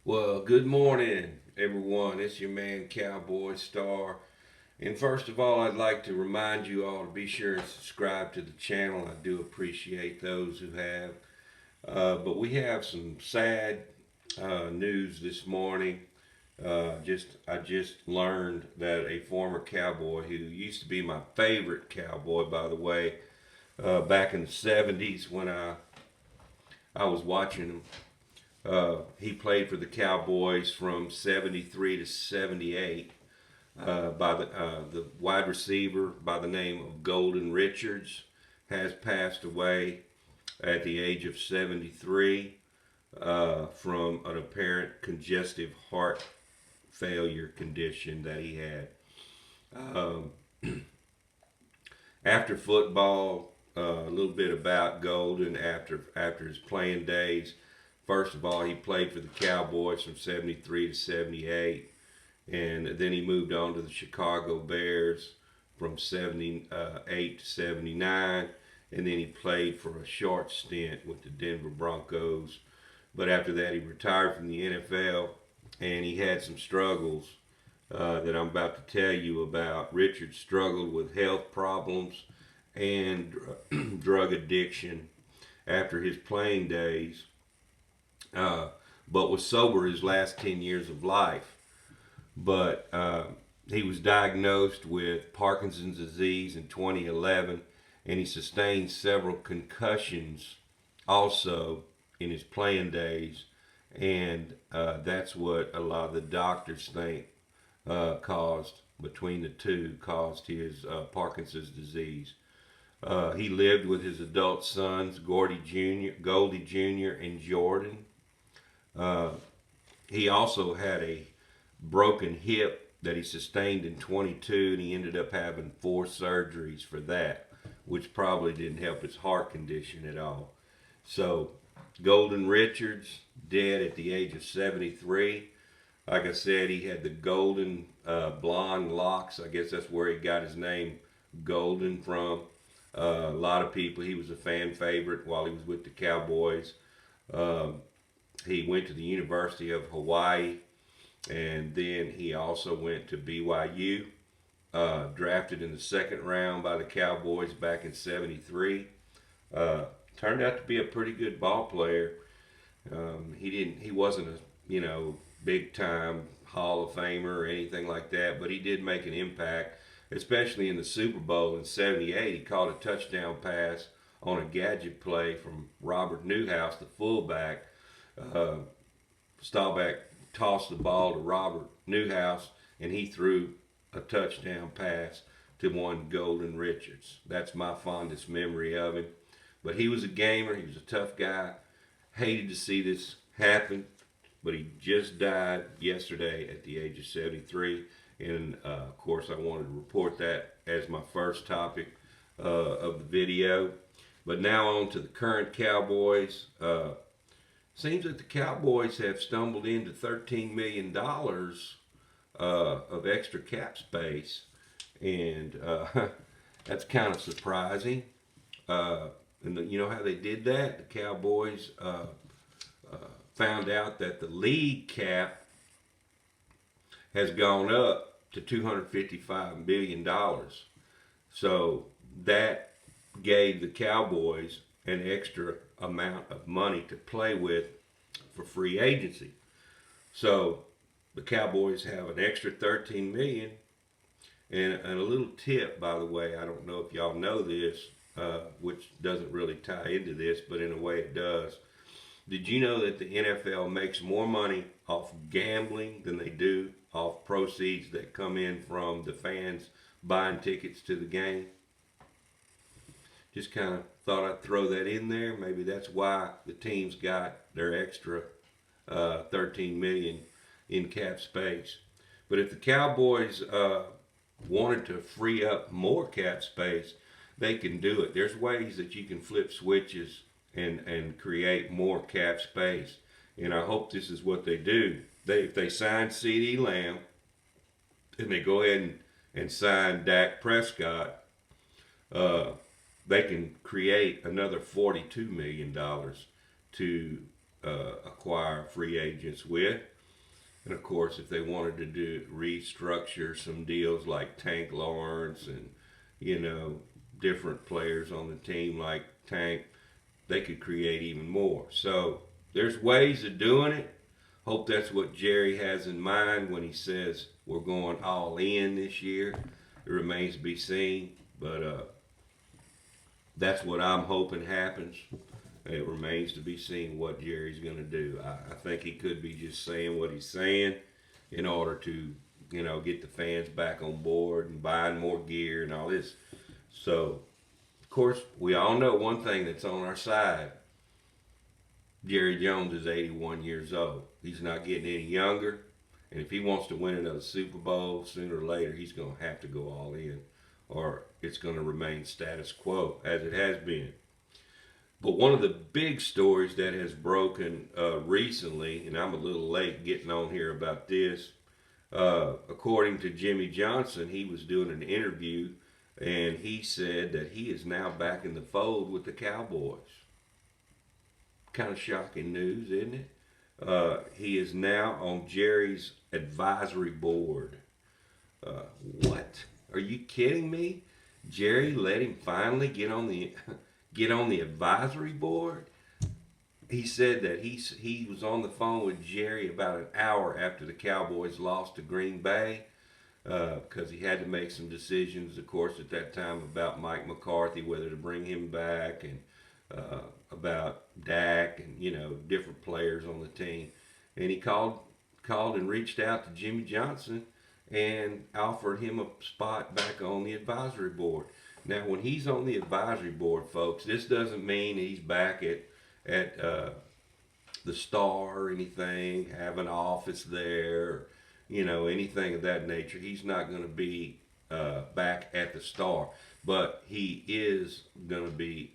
Well, good morning, everyone. It's your man, Cowboy Star. And first of all, I'd like to remind you all to be sure and subscribe to the channel. I do appreciate those who have. But we have some sad news this morning. I just learned that a former cowboy who used to be my favorite cowboy, by the way, back in the '70s when I was watching him. He played for the Cowboys from '73 to '78 by the wide receiver by the name of Golden Richards has passed away at the age of 73 from an apparent congestive heart failure condition that he had. Um, After football, a little bit about Golden after his playing days. First of all, he played for the Cowboys from '73 to '78, and then he moved on to the Chicago Bears from '78 to '79, and then he played for a short stint with the Denver Broncos. But after that, he retired from the NFL, and he had some struggles that I'm about to tell you about. Richard struggled with health problems and drug addiction after his playing days, uh, but was sober his last 10 years of life. But he was diagnosed with Parkinson's disease in 2011, and he sustained several concussions also in his playing days. And that's what a lot of the doctors think caused, between the two, caused his Parkinson's disease. He lived with his adult sons, Goldie Jr., and Jordan. Uh, he also had a broken hip that he sustained in 22, and he ended up having 4 surgeries for that, which probably didn't help his heart condition at all. So, Golden Richards, dead at the age of 73. Like I said, he had the golden blonde locks. I guess that's where he got his name Golden from. A lot of people, he was a fan favorite while he was with the Cowboys. Um, he went to the University of Hawaii, and then he also went to BYU, drafted in the second round by the Cowboys back in '73. Uh, Turned out to be a pretty good ball player. He wasn't a, big time Hall of Famer or anything like that, but he did make an impact, especially in the Super Bowl in '78. He caught a touchdown pass on a gadget play from Robert Newhouse, the fullback. Uh, Staubach tossed the ball to Robert Newhouse, and he threw a touchdown pass to one Golden Richards. That's my fondest memory of him. But he was a gamer. He was a tough guy. Hated to see this happen, but he just died yesterday at the age of 73. And of course, I wanted to report that as my first topic of the video. But now on to the current Cowboys. Seems that the Cowboys have stumbled into $13 million of extra cap space, and that's kind of surprising. And you know how they did that? The Cowboys found out that the league cap has gone up to $255 million. So that gave the Cowboys an extra amount of money to play with for free agency. So the Cowboys have an extra 13 million. And a little tip, by the way, I don't know if y'all know this, which doesn't really tie into this, but in a way it does. Did you know that the NFL makes more money off gambling than they do off proceeds that come in from the fans buying tickets to the game? Just kind of thought I'd throw that in there. Maybe that's why the teams got their extra 13 million in cap space. But if the Cowboys wanted to free up more cap space, they can do it. There's ways that you can flip switches and create more cap space. And I hope this is what they do. If they sign CeeDee Lamb and they go ahead and sign Dak Prescott, uh, they can create another $42 million to acquire free agents with. And of course, if they wanted to do restructure some deals like Tank Lawrence and different players on the team like Tank, they could create even more. So there's ways of doing it. Hope that's what Jerry has in mind when he says we're going all in this year. It remains to be seen, but that's what I'm hoping happens. It remains to be seen what Jerry's going to do. I think he could be just saying what he's saying in order to, get the fans back on board and buying more gear and all this. So, of course, we all know one thing that's on our side. Jerry Jones is 81 years old. He's not getting any younger. And if he wants to win another Super Bowl, sooner or later, he's going to have to go all in, or it's going to remain status quo as it has been. But one of the big stories that has broken recently, and I'm a little late getting on here about this, according to Jimmy Johnson, he was doing an interview and he said that he is now back in the fold with the Cowboys. Kind of shocking news, isn't it? He is now on Jerry's advisory board. What? Are you kidding me? Jerry let him finally get on the advisory board. He said that he was on the phone with Jerry about an hour after the Cowboys lost to Green Bay because he had to make some decisions, of course, at that time about Mike McCarthy, whether to bring him back, and about Dak and different players on the team. And he called and reached out to Jimmy Johnson and offered him a spot back on the advisory board. Now, when he's on the advisory board, folks, this doesn't mean he's back at the Star or anything, have an office there, anything of that nature. He's not going to be back at the Star, but he is going to be,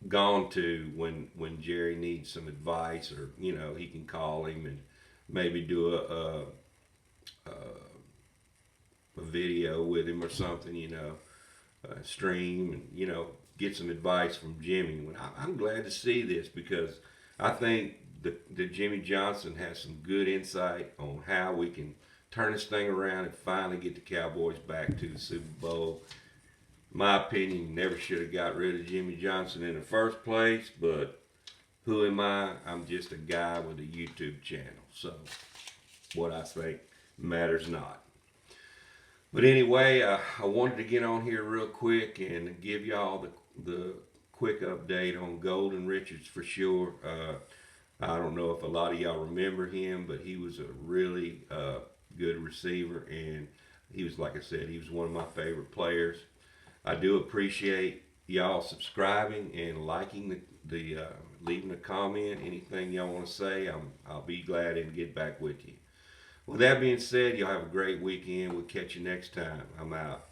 gone to when Jerry needs some advice, or he can call him and maybe do a video with him or something, stream, and get some advice from Jimmy. I'm glad to see this because I think that Jimmy Johnson has some good insight on how we can turn this thing around and finally get the Cowboys back to the Super Bowl. In my opinion, you never should have got rid of Jimmy Johnson in the first place, but who am I? I'm just a guy with a YouTube channel, so what I think matters not. But anyway, I wanted to get on here real quick and give y'all the quick update on Golden Richards for sure. I don't know if a lot of y'all remember him, but he was a really good receiver, and he was, like I said, he was one of my favorite players. I do appreciate y'all subscribing and liking the leaving a comment, anything y'all want to say. I'll be glad to get back with you. With that being said, y'all have a great weekend. We'll catch you next time. I'm out.